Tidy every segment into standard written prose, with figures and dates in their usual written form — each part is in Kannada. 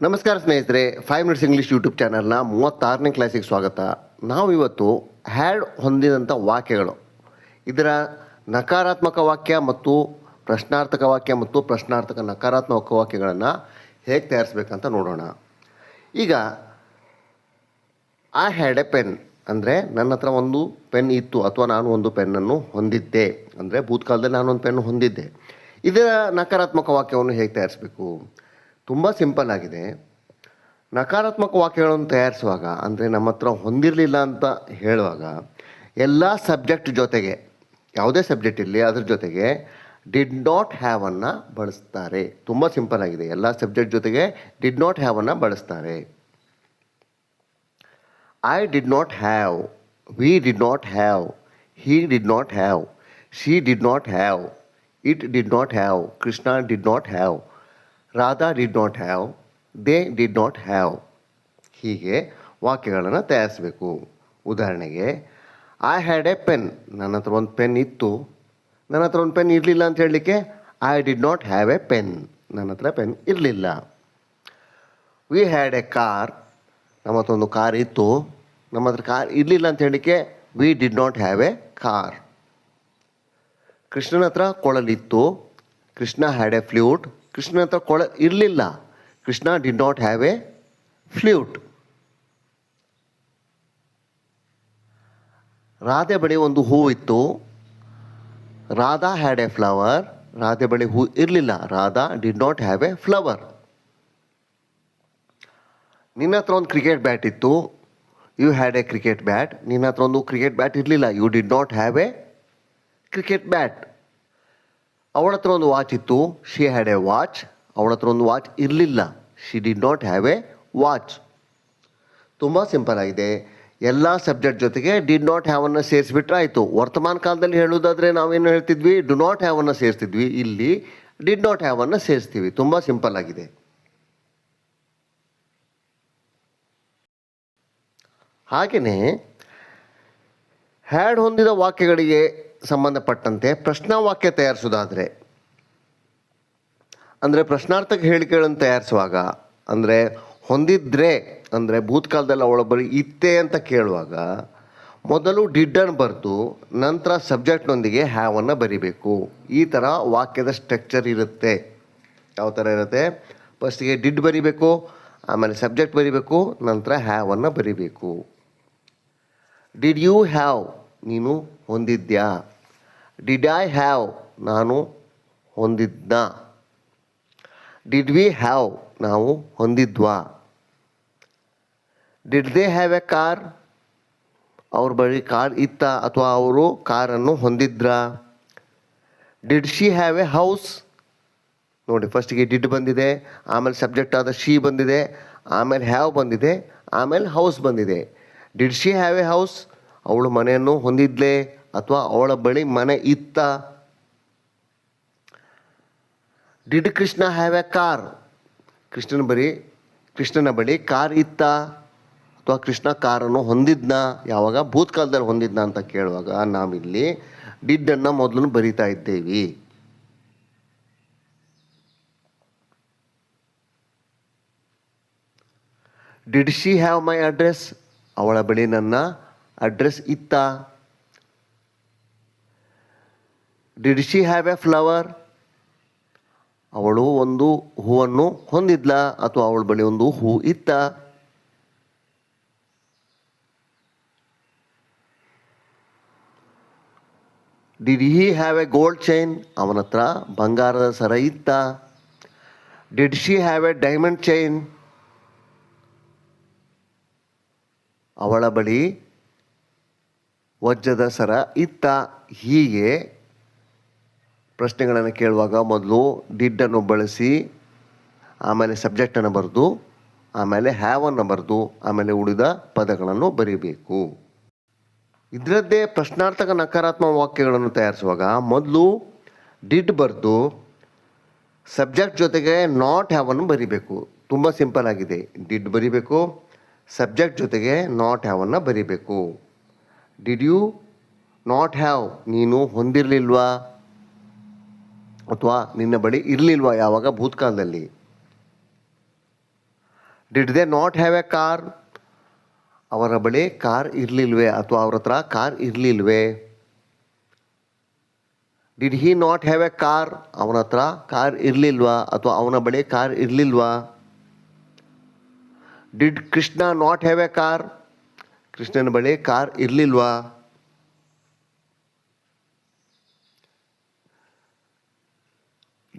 ನಮಸ್ಕಾರ ಸ್ನೇಹಿತರೆ, 5 ಮಿನಿಟ್ಸ್ ಇಂಗ್ಲೀಷ್ ಯೂಟ್ಯೂಬ್ ಚಾನಲ್ನ 36ನೇ ಕ್ಲಾಸಿಗೆ ಸ್ವಾಗತ. ನಾವು ಇವತ್ತು ಹ್ಯಾಡ್ ಹೊಂದಿದಂಥ ವಾಕ್ಯಗಳು, ಇದರ ನಕಾರಾತ್ಮಕ ವಾಕ್ಯ ಮತ್ತು ಪ್ರಶ್ನಾರ್ಥಕ ವಾಕ್ಯ ಮತ್ತು ಪ್ರಶ್ನಾರ್ಥಕ ನಕಾರಾತ್ಮಕ ವಾಕ್ಯಗಳನ್ನು ಹೇಗೆ ತಯಾರಿಸ್ಬೇಕಂತ ನೋಡೋಣ. ಈಗ ಐ ಹ್ಯಾಡ್ ಎ ಪೆನ್ ಅಂದರೆ ನನ್ನ ಹತ್ರ ಒಂದು ಪೆನ್ ಇತ್ತು ಅಥವಾ ನಾನು ಒಂದು ಪೆನ್ನನ್ನು ಹೊಂದಿದ್ದೆ, ಅಂದರೆ ಭೂತಕಾಲದಲ್ಲಿ ನಾನೊಂದು ಪೆನ್ ಹೊಂದಿದ್ದೆ. ಇದರ ನಕಾರಾತ್ಮಕ ವಾಕ್ಯವನ್ನು ಹೇಗೆ ತಯಾರಿಸಬೇಕು? ತುಂಬ ಸಿಂಪಲ್ ಆಗಿದೆ. ನಕಾರಾತ್ಮಕ ವಾಕ್ಯಗಳನ್ನು ತಯಾರಿಸುವಾಗ, ಅಂದರೆ ನಮ್ಮ ಹತ್ರ ಹೊಂದಿರಲಿಲ್ಲ ಅಂತ ಹೇಳುವಾಗ, ಎಲ್ಲ ಸಬ್ಜೆಕ್ಟ್ ಜೊತೆಗೆ, ಯಾವುದೇ ಸಬ್ಜೆಕ್ಟ್ ಇರಲಿ ಅದ್ರ ಜೊತೆಗೆ ಡಿಡ್ ನಾಟ್ ಹ್ಯಾವನ್ನು ಬಳಸ್ತಾರೆ. ತುಂಬ ಸಿಂಪಲ್ ಆಗಿದೆ. ಎಲ್ಲ ಸಬ್ಜೆಕ್ಟ್ ಜೊತೆಗೆ ಡಿಡ್ ನಾಟ್ ಹ್ಯಾವನ್ನು ಬಳಸ್ತಾರೆ. I did not have, V did not have, he did not have, she did not have, it did not have, Krishna did not have, Radha did not have, they did not have. ಹೀಗೆ ವಾಕ್ಯಗಳನ್ನು ತಯಾರಿಸಬೇಕು. ಉದಾಹರಣೆಗೆ, ಐ ಹ್ಯಾಡ್ ಎ ಪೆನ್, ನನ್ನ ಹತ್ರ ಒಂದು ಪೆನ್ ಇತ್ತು. ನನ್ನ ಹತ್ರ ಒಂದು ಪೆನ್ ಇರಲಿಲ್ಲ ಅಂತ ಹೇಳಲಿಕ್ಕೆ I did not have A pen, ನನ್ನ ಹತ್ರ ಪೆನ್ ಇರಲಿಲ್ಲ. ವಿ ಹ್ಯಾಡ್ ಎ ಕಾರ್, ನಮ್ಮ ಹತ್ರ ಒಂದು ಕಾರ್ ಇತ್ತು. ನಮ್ಮ ಹತ್ರ ಕಾರ್ ಇರಲಿಲ್ಲ ಅಂತ ಹೇಳಲಿಕ್ಕೆ we did not have a car. ಕೃಷ್ಣನ ಹತ್ರ ಕೊಳಲಿತ್ತು. Krishna had a flute. ಕೃಷ್ಣನ ಹತ್ರ ಕೊಳ ಇರಲಿಲ್ಲ. Krishna did not have a flute. Radhe ಬಳಿ ಒಂದು ಹೂ ಇತ್ತು. Radha had a flower. Radhe ಬಳಿ ಹೂ ಇರಲಿಲ್ಲ. Radha did not have a flower. ನಿನ್ನ ಹತ್ರ ಒಂದು ಕ್ರಿಕೆಟ್ ಬ್ಯಾಟ್ ಇತ್ತು. You had a cricket bat. ನಿನ್ನ ಹತ್ರ ಒಂದು ಕ್ರಿಕೆಟ್ ಬ್ಯಾಟ್ ಇರಲಿಲ್ಲ. You did not have a cricket bat. ಅವಳ ಹತ್ರ ಒಂದು ವಾಚ್ ಇತ್ತು. She had A watch. ಅವಳ ಹತ್ರ ಒಂದು ವಾಚ್ ಇರಲಿಲ್ಲ. She did not have A watch. ತುಂಬ ಸಿಂಪಲ್ ಆಗಿದೆ. ಎಲ್ಲ ಸಬ್ಜೆಕ್ಟ್ ಜೊತೆಗೆ ಡಿಡ್ ನಾಟ್ ಹ್ಯಾವನ್ನು ಸೇರಿಸ್ಬಿಟ್ರೆ ಆಯಿತು. ವರ್ತಮಾನ ಕಾಲದಲ್ಲಿ ಹೇಳುವುದಾದರೆ ನಾವೇನು ಹೇಳ್ತಿದ್ವಿ? Do not ಹ್ಯಾವನ್ನು ಸೇರಿಸ್ತಿದ್ವಿ. ಇಲ್ಲಿ ಡಿಡ್ ನಾಟ್ ಹ್ಯಾವನ್ನು ಸೇರಿಸ್ತೀವಿ. ತುಂಬ ಸಿಂಪಲ್ ಆಗಿದೆ. ಹಾಗೆಯೇ ಹ್ಯಾಡ್ ಹೊಂದಿದ ವಾಕ್ಯಗಳಿಗೆ ಸಂಬಂಧಪಟ್ಟಂತೆ ಪ್ರಶ್ನಾವಾಕ್ಯ ತಯಾರಿಸೋದಾದರೆ, ಅಂದರೆ ಪ್ರಶ್ನಾರ್ಥಕ ಹೇಳಿಕೆಗಳನ್ನು ತಯಾರಿಸುವಾಗ, ಅಂದರೆ ಹೊಂದಿದ್ರೆ, ಅಂದರೆ ಭೂತಕಾಲದಲ್ಲಿ ಅವಳ ಬಳಿ ಇತ್ತೆ ಅಂತ ಕೇಳುವಾಗ ಮೊದಲು ಡಿಡ್ಡನ್ನು ಬರೆದು ನಂತರ ಸಬ್ಜೆಕ್ಟ್ನೊಂದಿಗೆ ಹ್ಯಾವನ್ನು ಬರಿಬೇಕು. ಈ ಥರ ವಾಕ್ಯದ ಸ್ಟ್ರಕ್ಚರ್ ಇರುತ್ತೆ. ಯಾವ ಥರ ಇರುತ್ತೆ? ಫಸ್ಟಿಗೆ ಡಿಡ್ ಬರಿಬೇಕು, ಆಮೇಲೆ ಸಬ್ಜೆಕ್ಟ್ ಬರಿಬೇಕು, ನಂತರ ಹ್ಯಾವನ್ನು ಬರಿಬೇಕು. ಡಿಡ್ ಯು ಹ್ಯಾವ್, ನೀನು ಹೊಂದಿದ್ಯಾ. ಡಿಡ್ ಐ ಹ್ಯಾವ್, ನಾನು ಹೊಂದಿದ್ದ. ಡಿಡ್ ವಿ ಹ್ಯಾವ್, ನಾವು ಹೊಂದಿದ್ವಾ. Did they have a car, ಅವ್ರ ಬಳಿ ಕಾರ್ ಇತ್ತ ಅಥವಾ ಅವರು ಕಾರನ್ನು ಹೊಂದಿದ್ರಾ. Did she have a house, ನೋಡಿ ಫಸ್ಟಿಗೆ ಡಿಡ್ ಬಂದಿದೆ, ಆಮೇಲೆ ಸಬ್ಜೆಕ್ಟ್ ಆದ ಶಿ ಬಂದಿದೆ, ಆಮೇಲೆ ಹ್ಯಾವ್ ಬಂದಿದೆ, ಆಮೇಲೆ ಹೌಸ್ ಬಂದಿದೆ. Did she have a house, ಅವಳು ಮನೆಯನ್ನು ಹೊಂದಿದ್ಲೇ ಅಥವಾ ಅವಳ ಬಳಿ ಮನೆ ಇತ್ತ. Did Krishna have a car, ಕೃಷ್ಣನ ಬಳಿ ಕಾರ್ ಇತ್ತ ಅಥವಾ ಕೃಷ್ಣ ಕಾರನ್ನು ಹೊಂದಿದ್ನ. ಯಾವಾಗ? ಭೂತಕಾಲದಲ್ಲಿ ಹೊಂದಿದ್ನ ಅಂತ ಕೇಳುವಾಗ ನಾವಿಲ್ಲಿ ಡಿಡ್ಡನ್ನು ಮೊದಲು ಬರಿತಾ ಇದ್ದೇವೆ. Did she have my address, ಅವಳ ಬಳಿ ನನ್ನ ಅಡ್ರೆಸ್ ಇತ್ತ. Did she have a flower, ಅವಳು ಒಂದು ಹೂವನ್ನು ಹೊಂದಿದ್ಲ ಅಥವಾ ಅವಳ ಬಳಿ ಒಂದು ಹೂ ಇತ್ತ. Did he have A gold chain, ಅವನ ಹತ್ರ ಬಂಗಾರದ ಸರ ಇತ್ತ. Did she have A diamond chain, ಅವಳ ಬಳಿ ವಜ್ರದ ಸರ ಇತ್ತ. ಹೀಗೆ ಪ್ರಶ್ನೆಗಳನ್ನು ಕೇಳುವಾಗ ಮೊದಲು ಡಿಡ್ಡನ್ನು ಬಳಸಿ, ಆಮೇಲೆ ಸಬ್ಜೆಕ್ಟನ್ನು ಬರೆದು, ಆಮೇಲೆ ಹ್ಯಾವನ್ನು ಬರೆದು, ಆಮೇಲೆ ಉಳಿದ ಪದಗಳನ್ನು ಬರೀಬೇಕು. ಇದರದ್ದೇ ಪ್ರಶ್ನಾರ್ಥಕ ನಕಾರಾತ್ಮಕ ವಾಕ್ಯಗಳನ್ನು ತಯಾರಿಸುವಾಗ ಮೊದಲು ಡಿಡ್ ಬರೆದು ಸಬ್ಜೆಕ್ಟ್ ಜೊತೆಗೆ ನಾಟ್ ಹ್ಯಾವನ್ನು ಬರೀಬೇಕು. ತುಂಬ ಸಿಂಪಲ್ ಆಗಿದೆ. ಡಿಡ್ ಬರೀಬೇಕು, ಸಬ್ಜೆಕ್ಟ್ ಜೊತೆಗೆ ನಾಟ್ ಹ್ಯಾವನ್ನು ಬರೀಬೇಕು. ಡಿಡ್ ಯು ನಾಟ್ ಹ್ಯಾವ್, ನೀನು ಹೊಂದಿರಲಿಲ್ವಾ ಅಥವಾ ನಿನ್ನ ಬಳಿ ಇರಲಿಲ್ವಾ ಯಾವಾಗ? ಭೂತಕಾಲದಲ್ಲಿ. Did they not have a car? ಅವರ ಬಳಿ ಕಾರ್ ಇರಲಿಲ್ವೇ ಅಥವಾ ಅವ್ರ ಹತ್ರ ಕಾರ್ ಇರಲಿಲ್ವೇ? Did he not have a car? ಅವನ ಹತ್ರ ಕಾರ್ ಇರಲಿಲ್ವಾ ಅಥವಾ ಅವನ ಬಳಿ ಕಾರ್ ಇರಲಿಲ್ವಾ? Did Krishna not have a car? ಕೃಷ್ಣನ ಬಳಿ ಕಾರ್ ಇರಲಿಲ್ವಾ?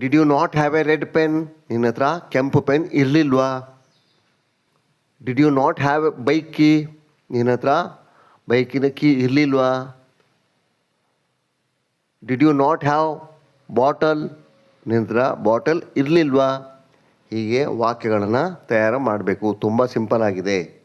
Did you not have a red pen? ನಿನ್ನ ಹತ್ರ ಕೆಂಪು ಪೆನ್ ಇರಲಿಲ್ವಾ? Did you not have a bike key? ನಿನ್ನ ಹತ್ರ ಬೈಕಿನ ಕೀ ಇರಲಿಲ್ವಾ? Did you not have bottle? ನಿನ್ನ ಹತ್ರ ಬಾಟಲ್ ಇರಲಿಲ್ವಾ? ಹೀಗೆ ವಾಕ್ಯಗಳನ್ನು ತಯಾರು ಮಾಡಬೇಕು. ತುಂಬ ಸಿಂಪಲ್ ಆಗಿದೆ.